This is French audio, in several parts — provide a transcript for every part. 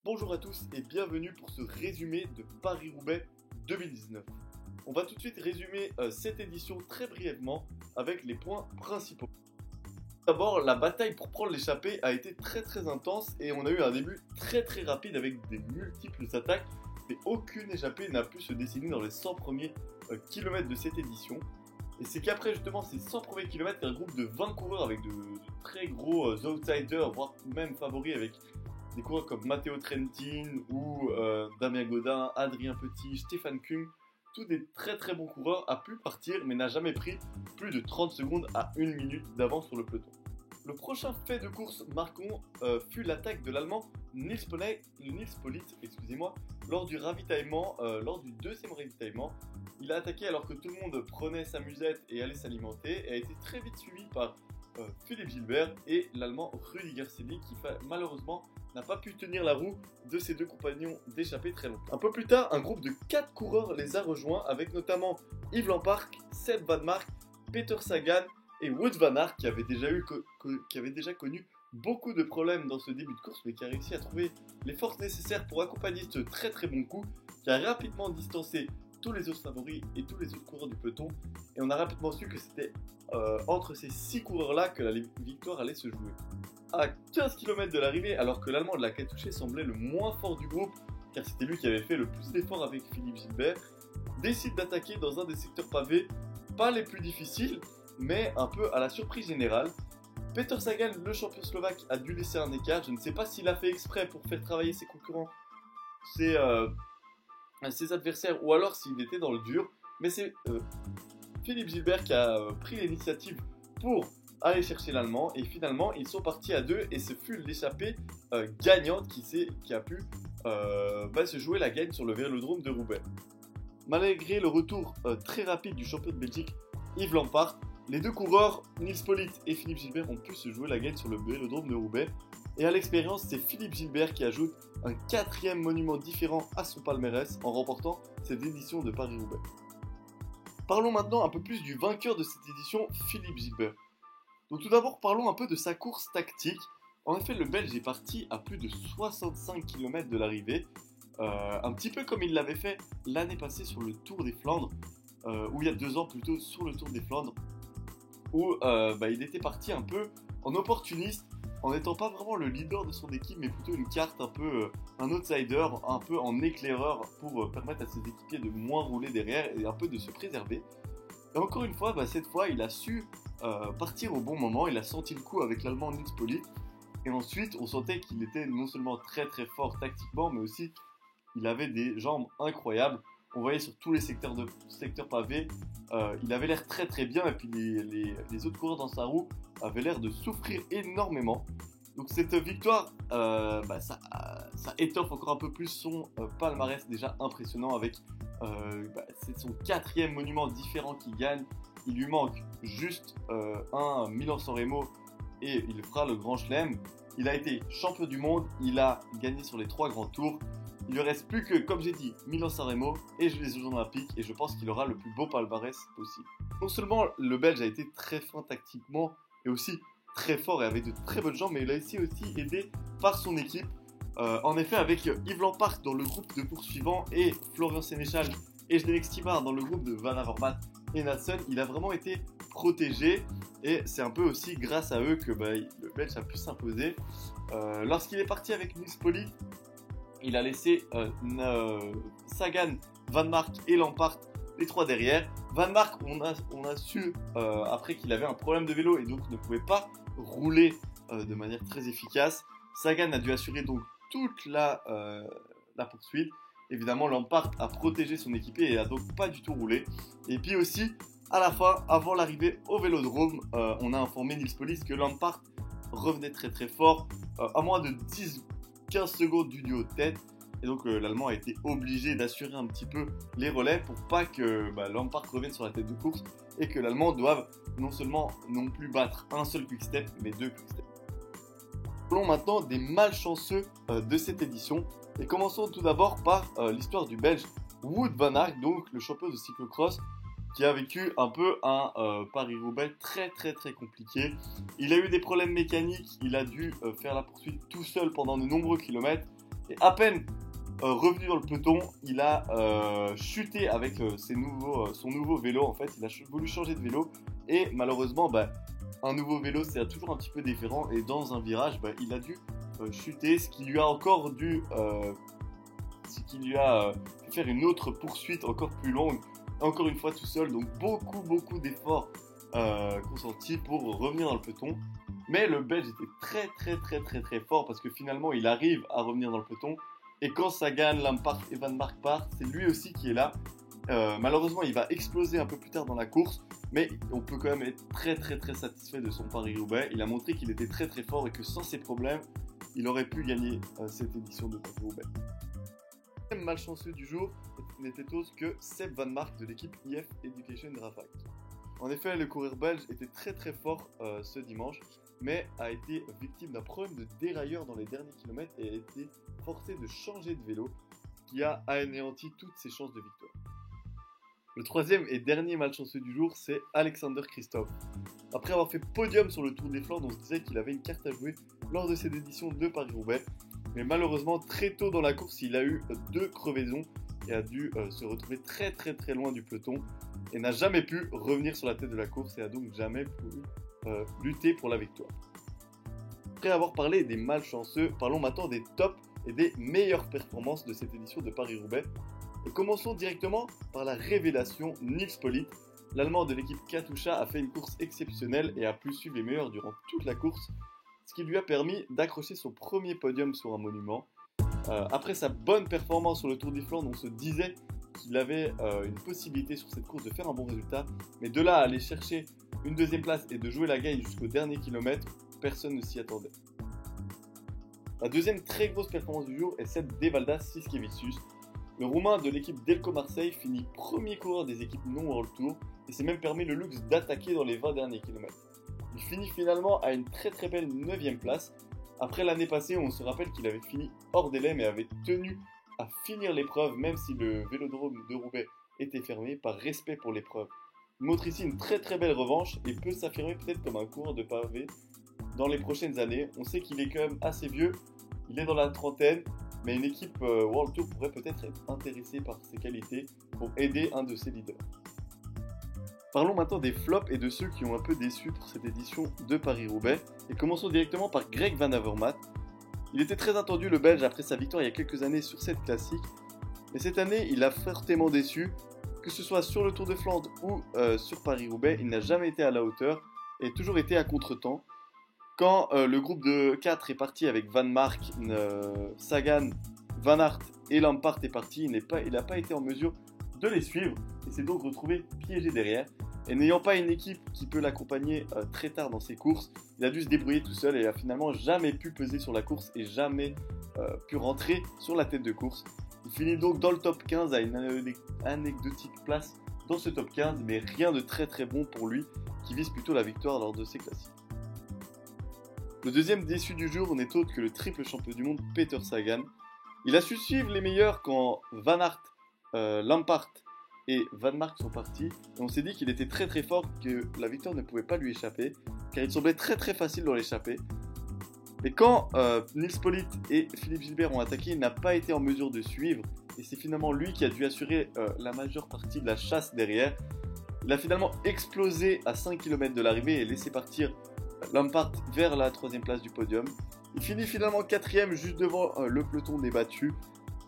Bonjour à tous et bienvenue pour ce résumé de Paris-Roubaix 2019. On va tout de suite résumer cette édition très brièvement avec les points principaux. D'abord, la bataille pour prendre l'échappée a été très intense et on a eu un début très rapide avec des multiples attaques et aucune échappée n'a pu se dessiner dans les 100 premiers kilomètres de cette édition. Et c'est qu'après justement ces 100 premiers kilomètres, il y a un groupe de 20 coureurs avec de très gros outsiders, voire même favoris avec des coureurs comme Matteo Trentin ou Damien Godin, Adrien Petit, Stéphane Kung, tous des très bons coureurs, a pu partir mais n'a jamais pris plus de 30 secondes à 1 minute d'avance sur le peloton. Le prochain fait de course marquant fut l'attaque de l'Allemand Nils Politt, lors du ravitaillement, lors du deuxième ravitaillement. Il a attaqué alors que tout le monde prenait sa musette et allait s'alimenter et a été très vite suivi par Philippe Gilbert et l'Allemand Rüdiger Selig qui malheureusement n'a pas pu tenir la roue de ses deux compagnons d'échappée très longtemps. Un peu plus tard, un groupe de 4 coureurs les a rejoints avec notamment Yves Lampaert, Seb Van Mark, Peter Sagan et Wout van Aert qui avait déjà connu beaucoup de problèmes dans ce début de course mais qui a réussi à trouver les forces nécessaires pour accompagner ce très bon coup qui a rapidement distancé tous les autres favoris et tous les autres coureurs du peloton et on a rapidement su que c'était entre ces 6 coureurs là que la victoire allait se jouer. À 15 km de l'arrivée, alors que l'Allemand de la Katusha semblait le moins fort du groupe, car c'était lui qui avait fait le plus d'efforts avec Philippe Gilbert, décide d'attaquer dans un des secteurs pavés, pas les plus difficiles, mais un peu à la surprise générale. Peter Sagan, le champion slovaque, a dû laisser un écart. Je ne sais pas s'il a fait exprès pour faire travailler ses concurrents, ses adversaires, ou alors s'il était dans le dur, mais c'est Philippe Gilbert qui a pris l'initiative pour aller chercher l'Allemand et finalement ils sont partis à deux et ce fut l'échappée gagnante qui a pu se jouer la gagne sur le vélodrome de Roubaix. Malgré le retour très rapide du champion de Belgique Yves Lampaert, les deux coureurs Nils Politt et Philippe Gilbert ont pu se jouer la gagne sur le vélodrome de Roubaix et à l'expérience c'est Philippe Gilbert qui ajoute un 4e monument différent à son palmarès en remportant cette édition de Paris-Roubaix. Parlons maintenant un peu plus du vainqueur de cette édition, Philippe Gilbert. Donc tout d'abord, parlons un peu de sa course tactique. En effet, le Belge est parti à plus de 65 km de l'arrivée, un petit peu comme il l'avait fait l'année passée sur le Tour des Flandres, ou il y a 2 ans plutôt sur le Tour des Flandres, où il était parti un peu en opportuniste, en n'étant pas vraiment le leader de son équipe, mais plutôt une carte un peu, un outsider, un peu en éclaireur pour permettre à ses équipiers de moins rouler derrière et un peu de se préserver. Et encore une fois, cette fois, il a su partir au bon moment, il a senti le coup avec l'Allemand Nils Politt, et ensuite on sentait qu'il était non seulement très fort tactiquement, mais aussi il avait des jambes incroyables. On voyait sur tous les secteurs pavés, il avait l'air très bien, et puis les autres coureurs dans sa roue avaient l'air de souffrir énormément. Donc cette victoire, ça étoffe encore un peu plus son palmarès déjà impressionnant avec c'est son 4e monument différent qu'il gagne. Il lui manque juste un Milan-San Remo et il fera le Grand Chelem. Il a été champion du monde, il a gagné sur les 3 grands tours. Il ne reste plus que, comme j'ai dit, Milan-San Remo et les Jeux Olympiques et je pense qu'il aura le plus beau palmarès possible. Non seulement le Belge a été très fin tactiquement et aussi très fort et avait de très bonnes jambes, mais il a aussi aidé par son équipe. En effet, avec Yves Lampaert dans le groupe de poursuivants et Florian Sénéchal et Zdenek Stibar dans le groupe de Van Avermaet et Nadsson, il a vraiment été protégé et c'est un peu aussi grâce à eux que le Belge a pu s'imposer. Lorsqu'il est parti avec Nils Politt, il a laissé Sagan, Van Mark et Lampaert les 3 derrière. Van Mark, on a su après qu'il avait un problème de vélo et donc ne pouvait pas rouler de manière très efficace. Sagan a dû assurer donc toute la poursuite. Évidemment, Lampaert a protégé son équipier et a donc pas du tout roulé. Et puis aussi, à la fin, avant l'arrivée au vélodrome, on a informé Nils Politt que Lampaert revenait très fort, à moins de 10-15 secondes du duo de tête. Et donc l'Allemand a été obligé d'assurer un petit peu les relais pour pas que Lampaert revienne sur la tête de course et que l'Allemand doive non plus battre un seul quick-step, mais 2 quick-steps. Parlons maintenant des malchanceux de cette édition et commençons tout d'abord par l'histoire du Belge Wout van Aert, donc le champion de cyclocross qui a vécu un peu un Paris-Roubaix très compliqué. Il a eu des problèmes mécaniques, il a dû faire la poursuite tout seul pendant de nombreux kilomètres Et à peine revenu dans le peloton, il a chuté avec son nouveau vélo. En fait, il a voulu changer de vélo et malheureusement, un nouveau vélo c'est toujours un petit peu différent. Et dans un virage, il a dû chuter, ce qui lui a fait faire une autre poursuite encore plus longue, encore une fois tout seul. Donc beaucoup d'efforts consentis pour revenir dans le peloton. Mais le Belge était très fort parce que finalement il arrive à revenir dans le peloton. Et quand Sagan, Lampart et Van Mark partent, c'est lui aussi qui est là. Malheureusement, il va exploser un peu plus tard dans la course, mais on peut quand même être très satisfait de son Paris-Roubaix. Il a montré qu'il était très fort et que sans ses problèmes, il aurait pu gagner cette édition de Paris-Roubaix. Le deuxième malchanceux du jour n'était autre que Seb Van Mark de l'équipe IF Education Graphic. En effet, le coureur belge était très fort ce dimanche, mais a été victime d'un problème de dérailleur dans les derniers kilomètres et a été forcé de changer de vélo, ce qui a anéanti toutes ses chances de victoire. Le troisième et dernier malchanceux du jour, c'est Alexander Kristoff. Après avoir fait podium sur le Tour des Flandres, on se disait qu'il avait une carte à jouer lors de cette édition de Paris-Roubaix, mais malheureusement, très tôt dans la course, il a eu 2 crevaisons et a dû se retrouver très loin du peloton et n'a jamais pu revenir sur la tête de la course et a donc jamais pu lutter pour la victoire. Après avoir parlé des malchanceux, parlons maintenant des tops et des meilleures performances de cette édition de Paris-Roubaix. Et commençons directement par la révélation Nils Politt. L'Allemand de l'équipe Katusha a fait une course exceptionnelle et a pu suivre les meilleurs durant toute la course, ce qui lui a permis d'accrocher son premier podium sur un monument. Après sa bonne performance sur le Tour des Flandres, on se disait qu'il avait une possibilité sur cette course de faire un bon résultat, mais de là à aller chercher une deuxième place et de jouer la gagne jusqu'au dernier kilomètre, personne ne s'y attendait. La deuxième très grosse performance du jour est celle d'Evaldas Siskevicius. Le Roumain de l'équipe Delco Marseille finit premier coureur des équipes non World Tour et s'est même permis le luxe d'attaquer dans les 20 derniers kilomètres. Il finit finalement à une très belle 9ème place. Après l'année passée, on se rappelle qu'il avait fini hors délai mais avait tenu à finir l'épreuve même si le vélodrome de Roubaix était fermé par respect pour l'épreuve. Il montre ici une très belle revanche et peut s'affirmer peut-être comme un coureur de pavé dans les prochaines années. On sait qu'il est quand même assez vieux, il est dans la trentaine, mais une équipe World Tour pourrait peut-être être intéressée par ses qualités pour aider un de ses leaders. Parlons maintenant des flops et de ceux qui ont un peu déçu pour cette édition de Paris-Roubaix. Et commençons directement par Greg Van Avermaet. Il était très attendu le Belge après sa victoire il y a quelques années sur cette classique. Mais cette année, il a fortement déçu. Que ce soit sur le Tour de Flandre ou sur Paris-Roubaix, il n'a jamais été à la hauteur et toujours été à contre-temps. Quand le groupe de 4 est parti avec Van Mark, Sagan, Van Aert et Lampart est parti, il n'a pas été en mesure de les suivre et s'est donc retrouvé piégé derrière. Et n'ayant pas une équipe qui peut l'accompagner très tard dans ses courses, il a dû se débrouiller tout seul et a finalement jamais pu peser sur la course et jamais pu rentrer sur la tête de course. Il finit donc dans le top 15 à une anecdotique place dans ce top 15, mais rien de très bon pour lui qui vise plutôt la victoire lors de ses classiques. Le deuxième déçu du jour n'est autre que le triple champion du monde Peter Sagan. Il a su suivre les meilleurs quand Van Aert, Lampart et Van Mark sont partis. Et on s'est dit qu'il était très fort, que la victoire ne pouvait pas lui échapper, car il semblait très facile dans l'échappée. Mais quand Nils Politt et Philippe Gilbert ont attaqué, il n'a pas été en mesure de suivre. Et c'est finalement lui qui a dû assurer la majeure partie de la chasse derrière. Il a finalement explosé à 5 km de l'arrivée et laissé partir Lampart vers la 3ème place du podium. Il finit finalement 4ème juste devant le peloton débattu.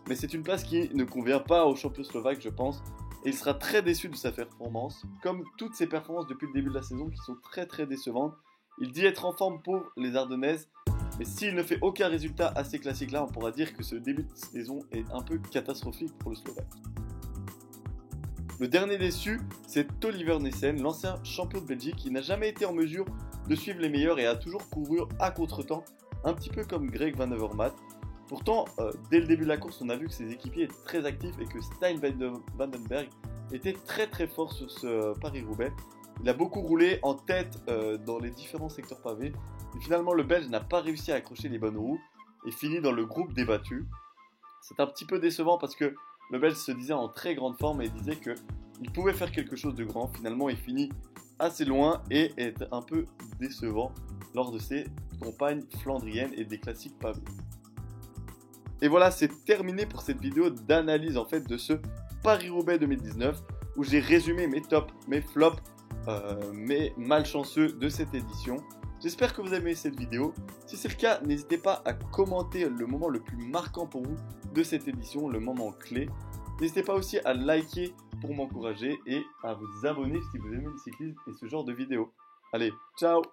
Mais c'est une place qui ne convient pas au champion slovaque, je pense. Et il sera très déçu de sa performance, comme toutes ses performances depuis le début de la saison qui sont très décevantes. Il dit être en forme pour les Ardennaises, mais s'il ne fait aucun résultat à ces classiques-là, on pourra dire que ce début de saison est un peu catastrophique pour le Slovaque. Le dernier déçu, c'est Oliver Nessen, l'ancien champion de Belgique, qui n'a jamais été en mesure de suivre les meilleurs et a toujours couru à contre-temps, un petit peu comme Greg Van Avermaet. Pourtant, dès le début de la course, on a vu que ses équipiers étaient très actifs et que Stijn Vandenberg était très fort sur ce Paris-Roubaix. Il a beaucoup roulé en tête dans les différents secteurs pavés. Et finalement, le Belge n'a pas réussi à accrocher les bonnes roues et finit dans le groupe débattu. C'est un petit peu décevant parce que le Belge se disait en très grande forme et disait qu'il pouvait faire quelque chose de grand. Finalement, il finit assez loin et est un peu décevant lors de ses campagnes flandriennes et des classiques pavés. Et voilà, c'est terminé pour cette vidéo d'analyse en fait de ce Paris-Roubaix 2019 où j'ai résumé mes tops, mes flops, mes malchanceux de cette édition. J'espère que vous avez aimé cette vidéo. Si c'est le cas, n'hésitez pas à commenter le moment le plus marquant pour vous de cette édition, le moment clé. N'hésitez pas aussi à liker pour m'encourager et à vous abonner si vous aimez le cyclisme et ce genre de vidéos. Allez, ciao!